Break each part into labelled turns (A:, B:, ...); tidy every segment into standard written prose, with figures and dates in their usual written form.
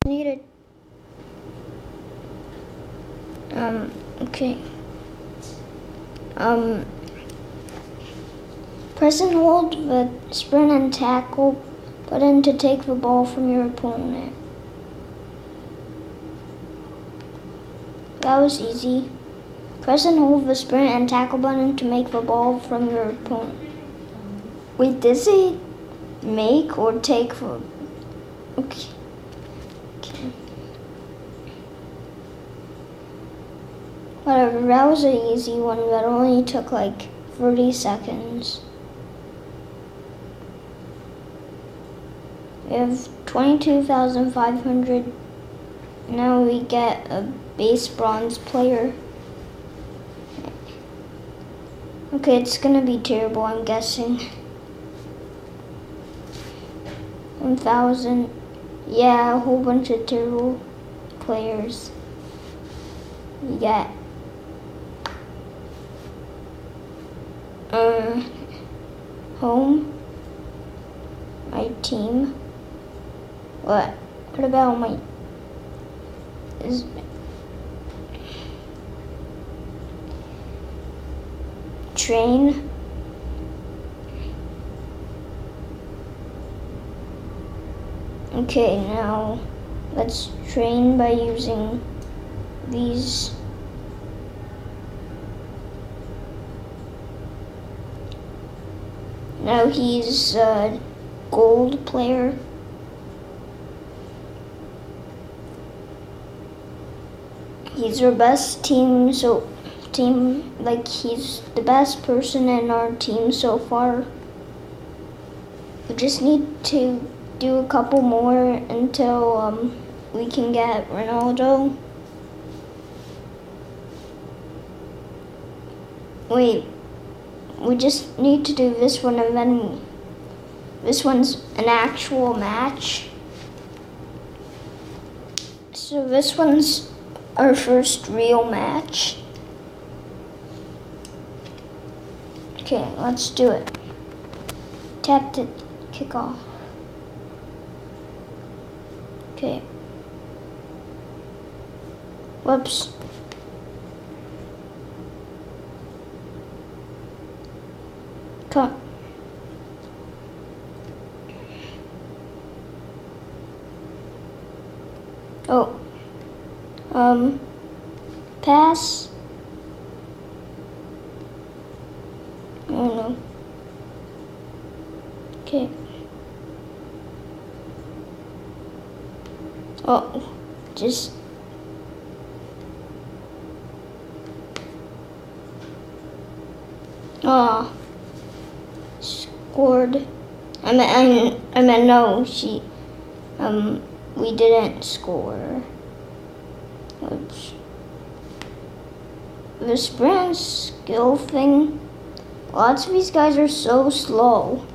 A: Needed. Okay. Press and hold the sprint and tackle button to take the ball from your opponent. That was easy. Press and hold the sprint and tackle button to make the ball from your opponent. Wait, did it make or take the... Okay. Whatever, that was an easy one that only took like 30 seconds. We have 22,500. Now we get a base bronze player. Okay, it's gonna be terrible, I'm guessing. 1,000. Yeah, a whole bunch of terrible players. We got home, my team. What about my train? Okay, now let's train by using these. Now he's a gold player. He's our best team, like he's the best person in our team so far. We just need to do a couple more until we can get Ronaldo. Wait, we just need to do this one and then this one's an actual match. So this one's our first real match. Okay, let's do it. Tap to kick off. Okay. Whoops. Come. Oh. Pass. I don't know. Okay. Oh, just. Ah. Scored. I meant no, we didn't score. Oops. The sprint skill thing, lots of these guys are so slow.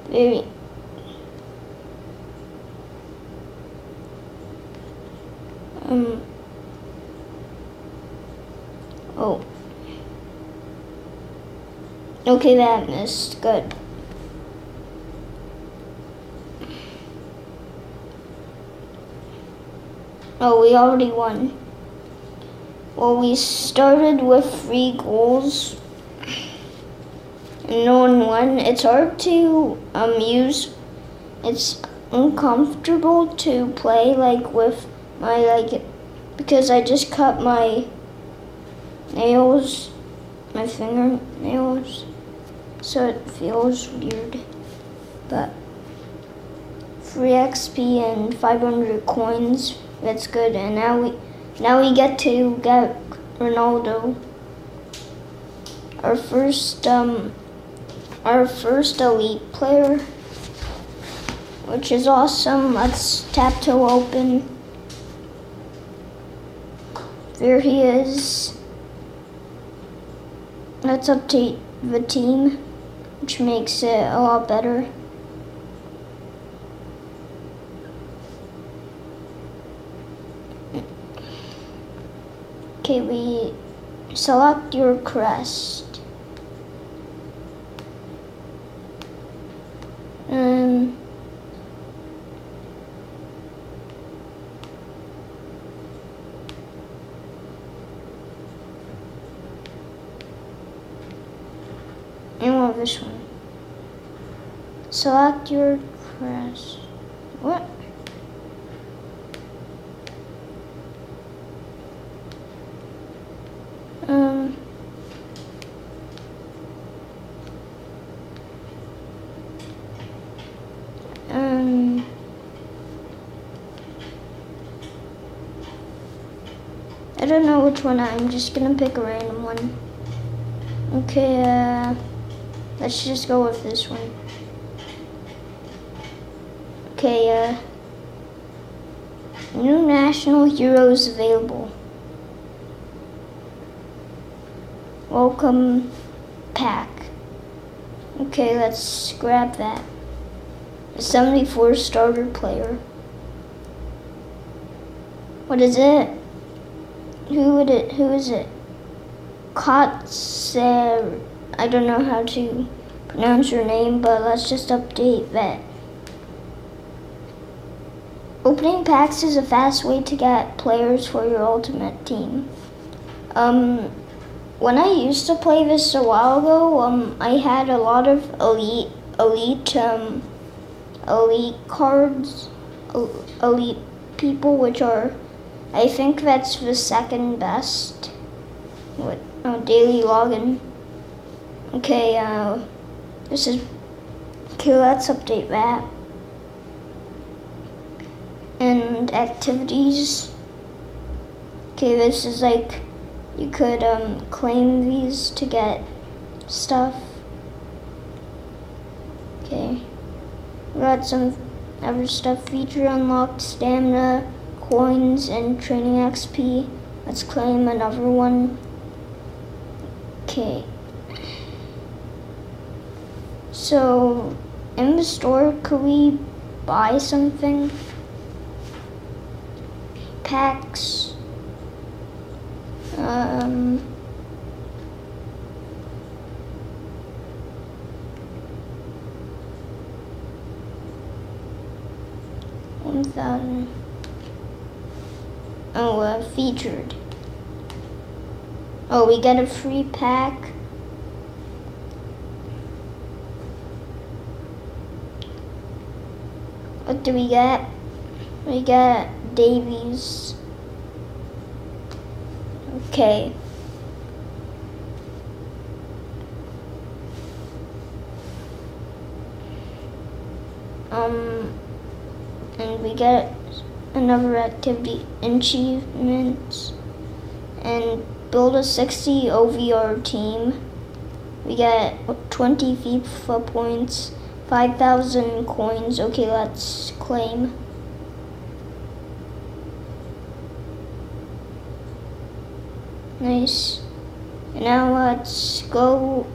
A: Very. Oh. Okay, that missed. Good. Oh, we already won. Well, we started with 3 goals and no one won. It's hard to use. It's uncomfortable to play like with my because I just cut my nails, my fingernails, so it feels weird. But 3 XP and 500 coins. That's good. And now we get to get Ronaldo, our first elite player, which is awesome. Let's tap to open. There he is. Let's update the team, which makes it a lot better. Okay, we select your crest. I want this one. Select your crest. What? I don't know which one. I'm just gonna pick a random one. Okay, let's just go with this one. Okay, new national heroes available. Welcome pack. Okay, let's grab that. A 74 starter player. What is it? Who is it? Kotser. I don't know how to pronounce your name, but let's just update that. Opening packs is a fast way to get players for your ultimate team. When I used to play this a while ago, I had a lot of elite cards, elite people, which are, I think that's the second best. What? Oh, daily login. Okay, okay, let's update that. And activities. Okay, this is like, you could claim these to get stuff. Okay, we got some other stuff. Feature unlocked stamina, coins, and training XP. Let's claim another one. Okay. So, in the store, could we buy something? Packs. $1,000. Oh, featured. Oh, we get a free pack. What do we get? We get Davies. Okay. And we get another activity, achievements, and build a 60 OVR team. We get 20 FIFA points, 5,000 coins. Okay, let's claim. Nice. And now let's go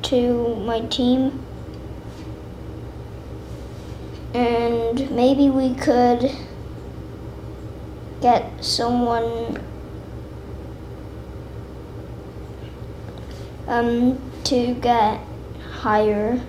A: to my team. And maybe we could get someone to get higher.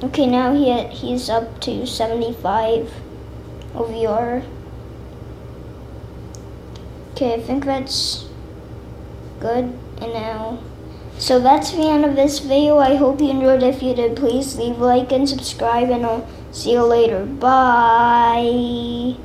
A: Okay, now he's up to 75 OVR. Okay, I think that's good. And now, so that's the end of this video. I hope you enjoyed. If you did, please leave a like and subscribe, and I'll see you later. Bye.